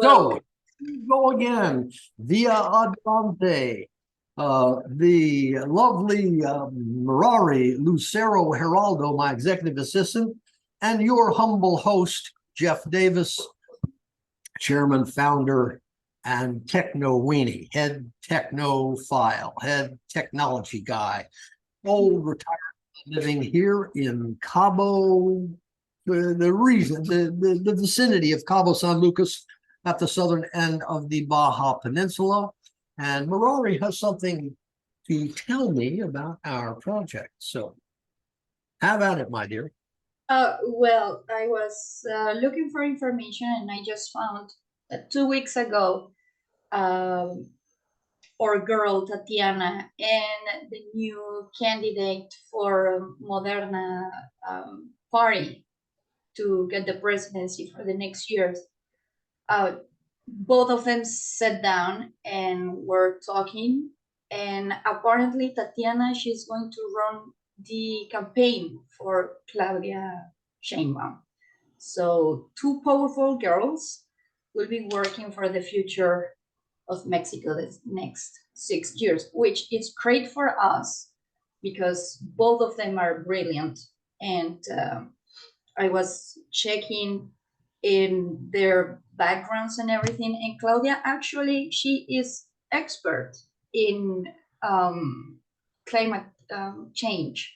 So, go again via Adelante. The lovely Mirari Lucero Geraldo, my executive assistant, and your humble host, Jeff Davis, chairman, founder, and techno weenie, head technophile, head technology guy, old retired, living here in Cabo, the vicinity of Cabo San Lucas at the southern end of the Baja Peninsula. And Mirari has something to tell me about our project. So have at it, my dear. Well, I was looking for information and I just found that 2 weeks ago, our girl Tatiana and the new candidate for MORENA Party to get the presidency for the next years, both of them sat down and were talking. And apparently Tatiana, she's going to run the campaign for Claudia Sheinbaum. So two powerful girls will be working for the future of Mexico the next 6 years, which is great for us because both of them are brilliant. And I was checking in their backgrounds and everything. And Claudia, actually, she is expert in climate change.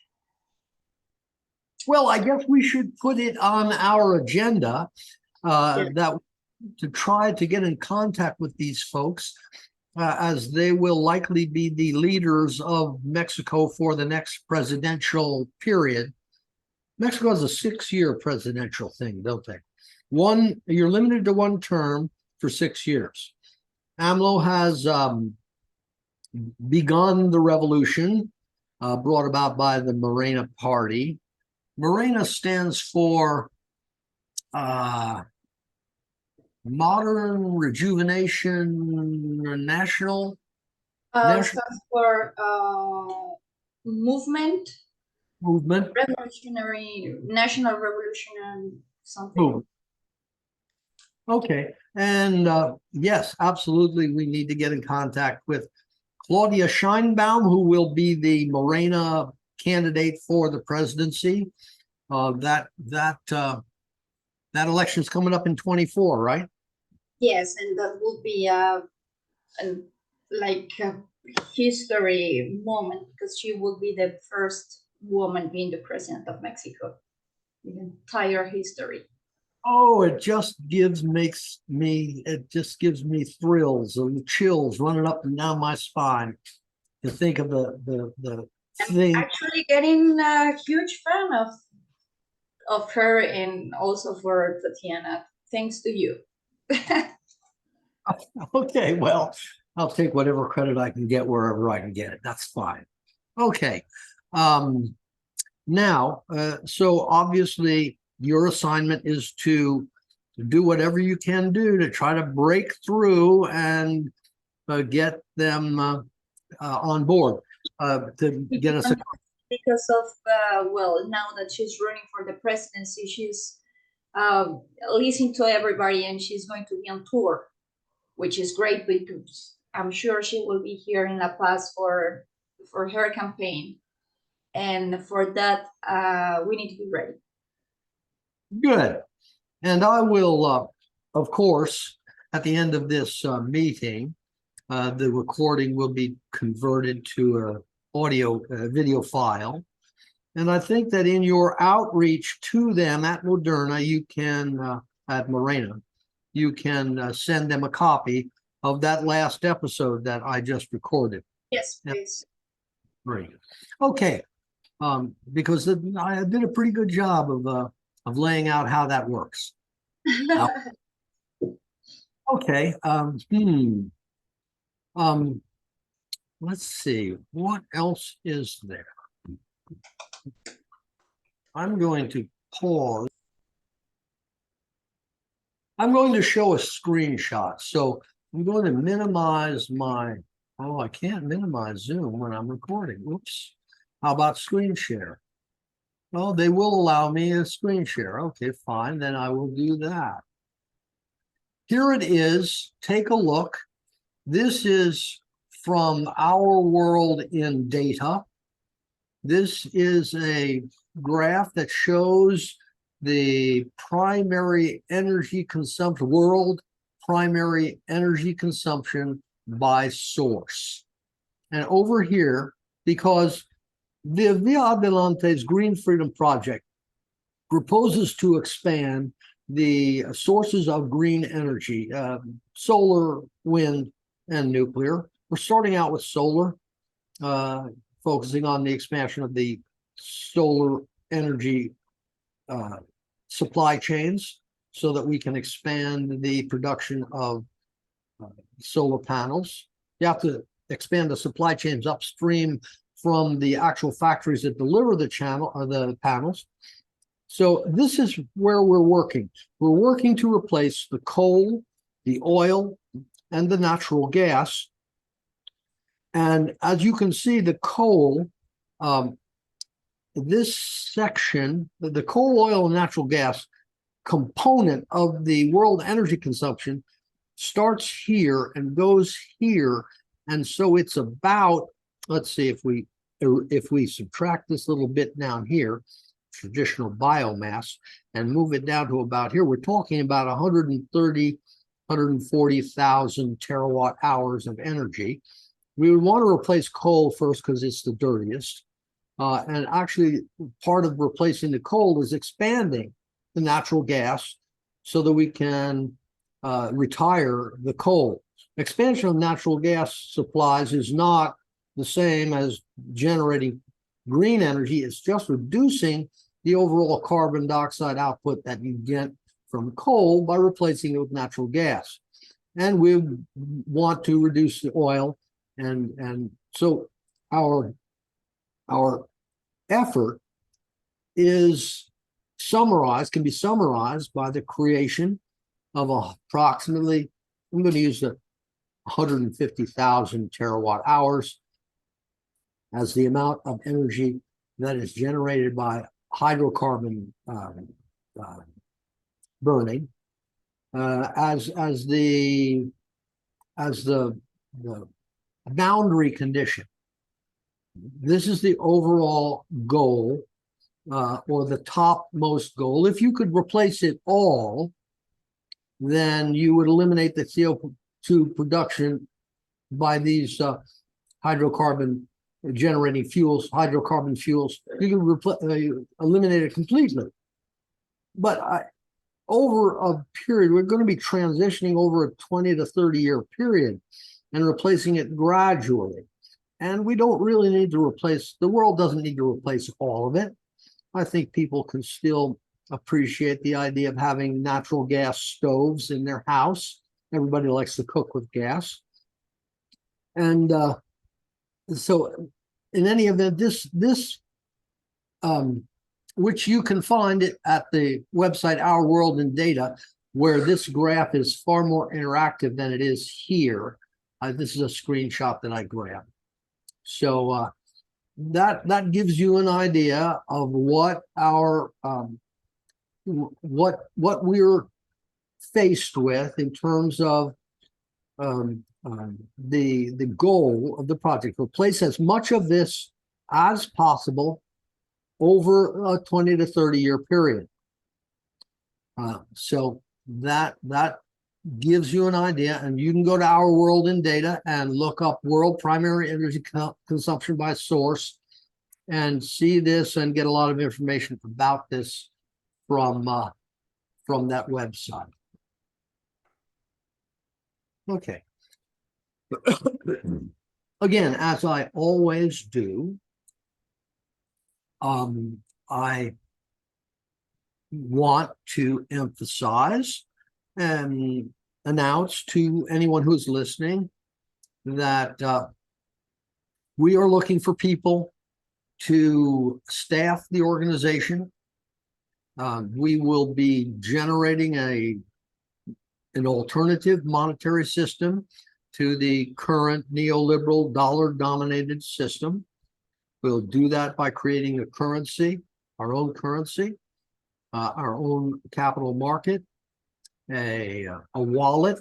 Well, I guess we should put it on our agenda that to try to get in contact with these folks as they will likely be the leaders of Mexico for the next presidential period. Mexico has a 6-year presidential thing, don't they? You're limited to one term for 6 years. AMLO has begun the revolution brought about by the MORENA Party. MORENA stands for Modern Rejuvenation National. Stands for movement, revolutionary, national revolutionary something. Okay, and yes, absolutely, we need to get in contact with Claudia Sheinbaum, who will be the MORENA candidate for the presidency. That election is coming up in 24, right? Yes, and that will be like a history moment because she will be the first woman being the president of Mexico in the entire history. Oh, it just gives me thrills and chills running up and down my spine to think of the thing. I'm actually getting a huge fan of her and also for Tatiana, thanks to you. Okay, well, I'll take whatever credit I can get wherever I can get it. That's fine. Okay. Now, so obviously your assignment is to do whatever you can do to try to break through and get them on board to get us. Because of, well, now that she's running for the presidency, she's listening to everybody and she's going to be on tour, which is great because I'm sure she will be here in La Paz for her campaign. And for that, we need to be ready. Good. And I will, of course, at the end of this meeting, the recording will be converted to a video file. And I think that in your outreach to them at Moderna, you can, at MORENA, you can send them a copy of that last episode that I just recorded. Yes, please. Great. Okay. Because I did a pretty good job of laying out how that works. Okay. Let's see. What else is there? I'm going to pause. I'm going to show a screenshot. So I'm going to minimize my, oh, I can't minimize Zoom when I'm recording. Oops. How about screen share? Well, they will allow me a screen share. Okay, fine. Then I will do that. here it is. Take a look. This is from Our World in Data. This is a graph that shows the primary energy consumption, world primary energy consumption by source. And over here, because the Via Adelante's Green Freedom Project proposes to expand the sources of green energy, solar, wind, and nuclear. We're starting out with solar, focusing on the expansion of the solar energy supply chains so that we can expand the production of solar panels. You have to expand the supply chains upstream from the actual factories that deliver the panels. So this is where we're working. We're working to replace the coal, the oil, and the natural gas. And as you can see, the coal, this section, the coal, oil, and natural gas component of the world energy consumption starts here and goes here. And so it's about, let's see, if we subtract this little bit down here, traditional biomass, and move it down to about here, we're talking about 140,000 terawatt hours of energy. We would want to replace coal first because it's the dirtiest. And actually, part of replacing the coal is expanding the natural gas so that we can retire the coal. Expansion of natural gas supplies is not the same as generating green energy. It's just reducing the overall carbon dioxide output that you get from coal by replacing it with natural gas. And we want to reduce the oil. And so our effort is can be summarized by the creation of approximately, I'm going to use the 150,000 terawatt hours as the amount of energy that is generated by hydrocarbon burning as the boundary condition. This is the overall goal, or the topmost goal. If you could replace it all, then you would eliminate the CO2 production by these hydrocarbon generating fuels, hydrocarbon fuels. You can eliminate it completely. But over a period, we're going to be transitioning over a 20 to 30 year period and replacing it gradually. And we don't really need to replace, the world doesn't need to replace all of it. I think people can still appreciate the idea of having natural gas stoves in their house. Everybody likes to cook with gas. And so in any event, this which you can find it at the website Our World in Data, where this graph is far more interactive than it is here. This is a screenshot that I grabbed. So that gives you an idea of what our what we're faced with in terms of the goal of the project. Replace as much of this as possible over a 20 to 30 year period. So that gives you an idea, and you can go to Our World in Data and look up world primary energy consumption by source and see this and get a lot of information about this from that website. Okay. Again, as I always do, I want to emphasize and announce to anyone who's listening that we are looking for people to staff the organization. We will be generating an alternative monetary system to the current neoliberal dollar-dominated system. We'll do that by creating a currency, our own capital market. a wallet,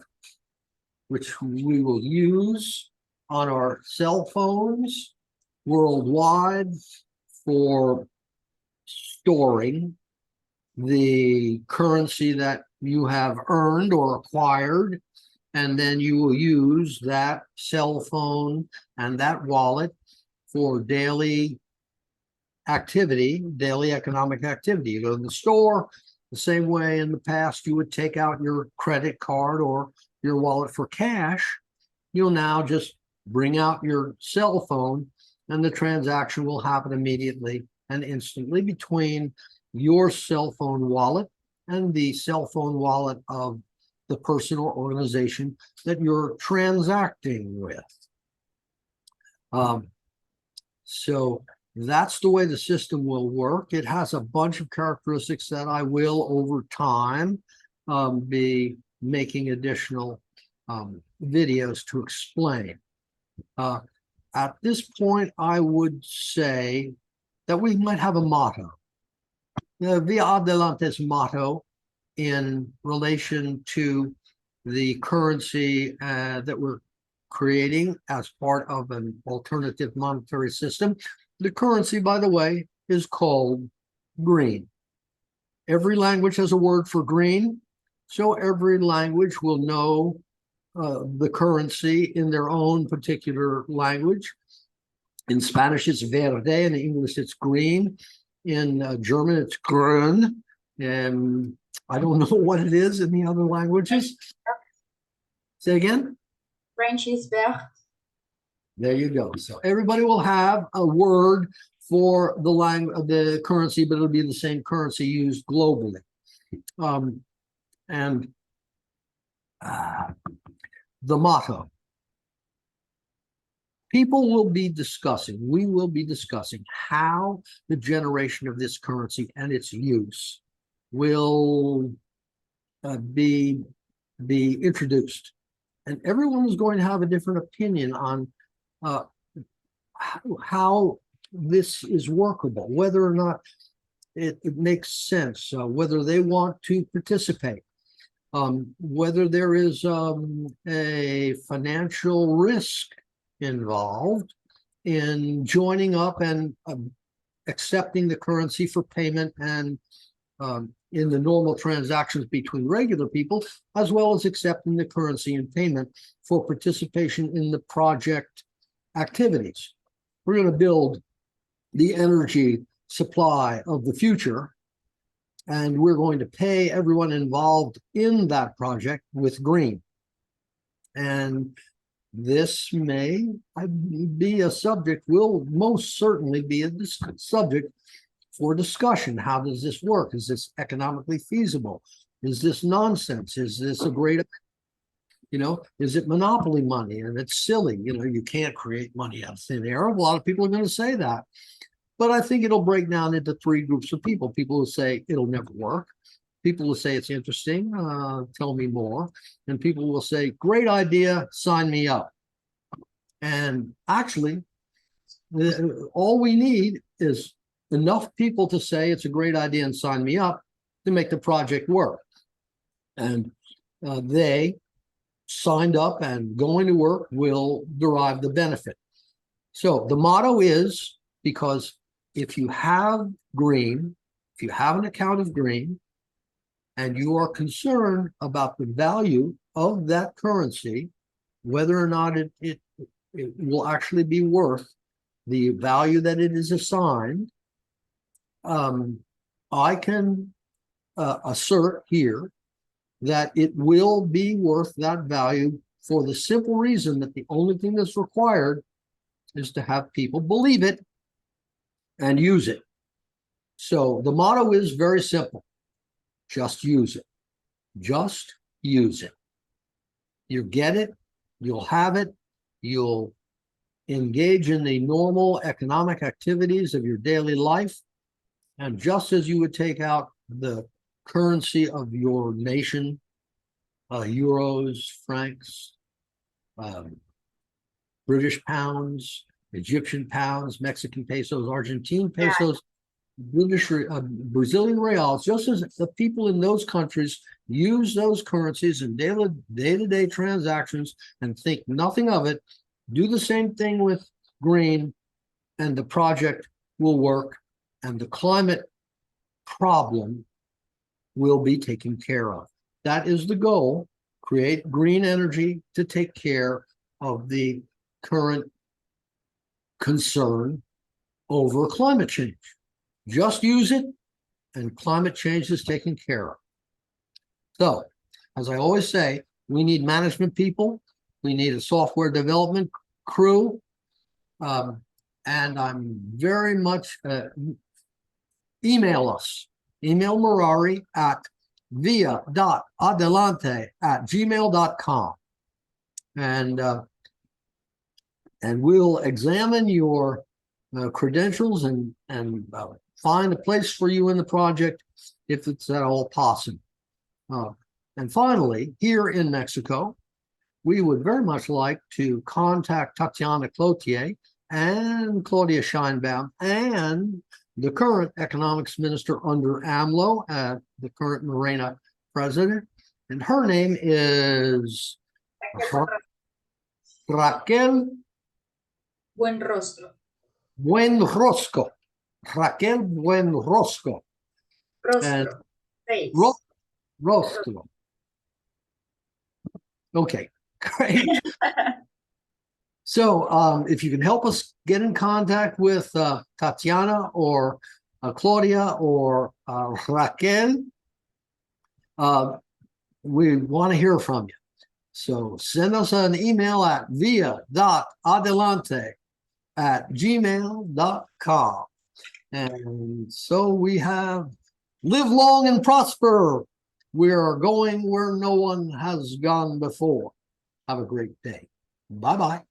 which we will use on our cell phones worldwide for storing the currency that you have earned or acquired, and then you will use that cell phone and that wallet for daily activity, daily economic activity. You go to the store the same way in the past you would take out your credit card or your wallet for cash. You'll now just bring out your cell phone and the transaction will happen immediately and instantly between your cell phone wallet and the cell phone wallet of the person or organization that you're transacting with. So that's the way the system will work. It has a bunch of characteristics that I will, over time, be making additional videos to explain. At this point, I would say that we might have a motto. Via Adelante's motto in relation to the currency that we're creating as part of an alternative monetary system. The currency, by the way, is called green. Every language has a word for green, so every language will know the currency in their own particular language. In Spanish, it's verde. In English, it's green. In German, it's grün. And I don't know what it is in the other languages. Say again? French is vert. There you go. So everybody will have a word for the currency, but it'll be the same currency used globally. The motto. We will be discussing how the generation of this currency and its use will be introduced. And everyone is going to have a different opinion on how this is workable, whether or not it makes sense, whether they want to participate, whether there is a financial risk involved in joining up and accepting the currency for payment and in the normal transactions between regular people, as well as accepting the currency and payment for participation in the project activities. We're going to build the energy supply of the future, and we're going to pay everyone involved in that project with green. And this may be a subject, will most certainly be a subject for discussion. How does this work? Is this economically feasible? Is this nonsense? Is this a great, is it monopoly money and it's silly? You can't create money out of thin air. A lot of people are going to say that. But I think it'll break down into three groups of people. People who say it'll never work. People will say it's interesting, tell me more. And people will say, great idea, sign me up. And actually, all we need is enough people to say it's a great idea and sign me up to make the project work. And they signed up and going to work will derive the benefit. So the motto is, because if you have green, if you have an account of green, and you are concerned about the value of that currency, whether or not it will actually be worth the value that it is assigned, I can assert here that it will be worth that value for the simple reason that the only thing that's required is to have people believe it and use it. So the motto is very simple. Just use it. Just use it. You get it, you'll have it, you'll engage in the normal economic activities of your daily life. And just as you would take out the currency of your nation, euros, francs, British pounds, Egyptian pounds, Mexican pesos, Argentine pesos, Brazilian reals, just as the people in those countries use those currencies in day-to-day transactions and think nothing of it, do the same thing with green, and the project will work, and the climate problem will be taken care of. That is the goal. Create green energy to take care of the current concern over climate change. Just use it, and climate change is taken care of. So, as I always say, we need management people. We need a software development crew. And I'm very much, email us. Email Merari at via.adelante@gmail.com. And we'll examine your credentials and find a place for you in the project if it's at all possible. And finally, here in Mexico, we would very much like to contact Tatiana Cloutier and Claudia Sheinbaum and the current economics minister under AMLO, the current MORENA president. And her name is Raquel Buenrostro. Buenrostro. Raquel Buenrostro. Rostro. Face. Rostro. Okay, great. So if you can help us get in contact with Tatiana or Claudia or Raquel, we want to hear from you. So send us an email at via.adelante@gmail.com. And so we have live long and prosper. We are going where no one has gone before. Have a great day. Bye-bye.